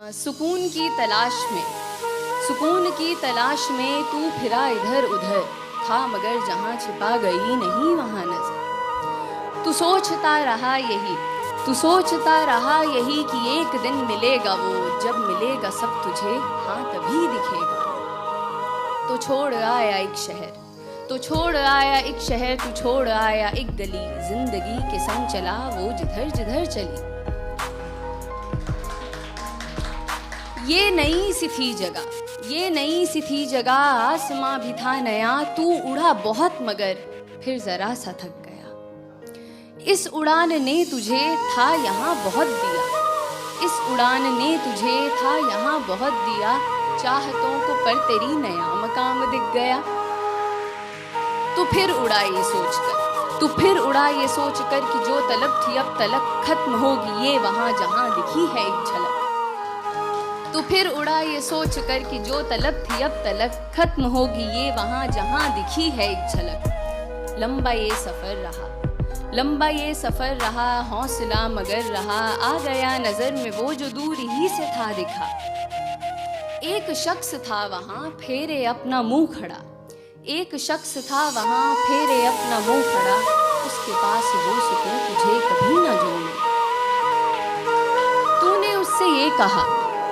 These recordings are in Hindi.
सुकून की तलाश में, सुकून की तलाश में तू फिरा इधर उधर, था मगर जहाँ छिपा गई नहीं वहाँ नजर। तू सोचता रहा यही, तू सोचता रहा यही कि एक दिन मिलेगा वो, जब मिलेगा सब तुझे, हाँ तभी दिखेगा। तो छोड़ आया एक शहर, तो छोड़ आया एक शहर, तू छोड़ आया एक गली, जिंदगी के संग चला वो जिधर जिधर चली। ये नई सी थी जगह, ये नई सी थी जगह, आसमां भी था नया, तू उड़ा बहुत मगर फिर जरा सा थक गया। इस उड़ान ने तुझे था यहाँ बहुत दिया, इस उड़ान ने तुझे था यहाँ बहुत दिया, चाहतों को पर तेरी नया मकाम दिख गया। तू फिर उड़ा ये सोचकर, तू फिर उड़ा ये सोचकर कि जो तलब थी अब तलक खत्म होगी ये वहाँ जहाँ दिखी है एक झलक। तू फिर उड़ा ये सोच कर कि जो तलब थी अब तलक खत्म होगी ये वहाँ जहाँ दिखी है एक झलक। लंबा ये सफ़र रहा, लंबा ये सफ़र रहा, हौसला मगर रहा, आ गया नज़र में वो जो दूर ही से था दिखा। एक शख्स था वहाँ फेरे अपना मुंह खड़ा, एक शख्स था वहाँ फेरे अपना मुंह खड़ा, उसके पास वो सुकून तुझे कभी ना जो मिला। तूने उससे ये कहा,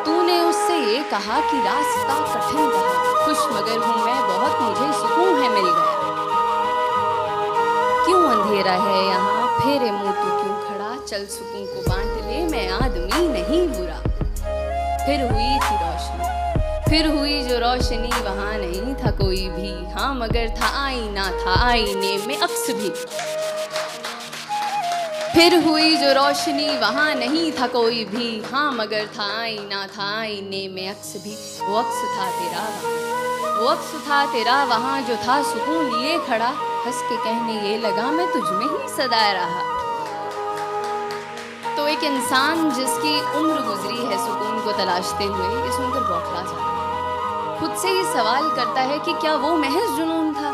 तूने उससे ये कहा कि रास्ता कठिन रहा, खुश मगर हूँ मैं बहुत, मुझे सुकून है मिल गया। क्यों अंधेरा है यहाँ, फेरे मुंह तू क्यों खड़ा, चल सुकून को बांट ले, मैं आदमी नहीं बुरा। फिर हुई थी रोशनी, फिर हुई जो रोशनी, वहाँ नहीं था कोई भी, हाँ मगर था आईना, था आईने में अक्स भी। फिर हुई जो रोशनी, वहाँ नहीं था कोई भी, हाँ मगर था आईना, था आईने में अक्स भी। वो अक्स था तेरा वहाँ, वो अक्स था तेरा वहाँ, जो था सुकून लिए खड़ा, हंस के कहने ये लगा मैं तुझ में ही सदा रहा। तो एक इंसान जिसकी उम्र गुजरी है सुकून को तलाशते हुए, ये सुनकर बौखला जाता है। खुद से ये सवाल करता है कि क्या वो महज जुनून था,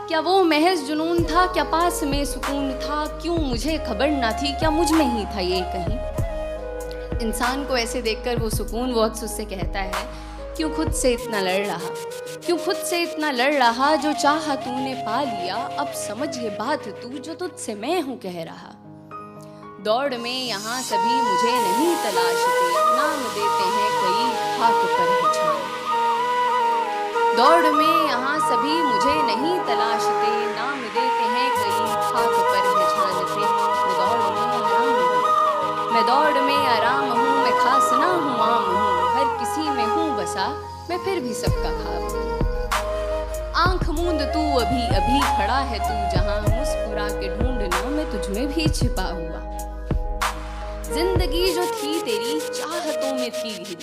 क्या वो महज जुनून था, क्या पास में सुकून था, क्यों मुझे खबर ना थी, क्या मुझ में ही था ये कहीं। इंसान को ऐसे देखकर वो सुकून, वो अक्स उससे कहता है क्यों खुद से इतना लड़ रहा, क्यों खुद से इतना लड़ रहा, जो चाहा तूने पा लिया, अब समझ ये बात तू जो तुझसे मैं हूँ कह रहा। दौड़ में यहाँ सभी मुझे नहीं तलाशते, नाम देते हैं कई खाक पर है छान। दौड़ में यहाँ सभी मुझे नहीं तलाशते, नाम देते हैं कई खाक पर है छानते। मैं दौड़ में आराम हूँ, मैं दौड़ में आराम हूँ, मैं खास ना हूँ आम हूँ, हर किसी में हूँ बसा, मैं फिर भी सबका खाब हूँ। आंख मूंद तू अभी अभी खड़ा है तू जहाँ, मुस्कुरा के ढूंढना मैं तुझ में भी छिपा हुआ। जिंदगी जो थी तेरी चाहतों में थी घिरी,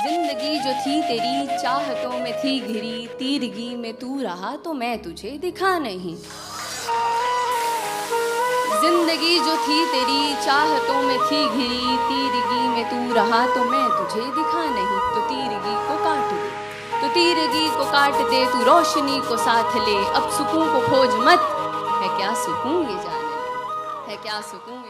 जिंदगी जो थी तेरी चाहतों में थी घिरी, तीरगी में तू रहा तो मैं तुझे दिखा नहीं। जिंदगी जो थी तेरी चाहतों में थी घिरी, तीरगी में तू रहा तो मैं तुझे दिखा नहीं। तो तीरगी को काट दे, तो तीरगी को काट दे, तू रोशनी को साथ ले, अब सुकून को खोज मत, है क्या सुकून ये जाने ले, है क्या सुकून।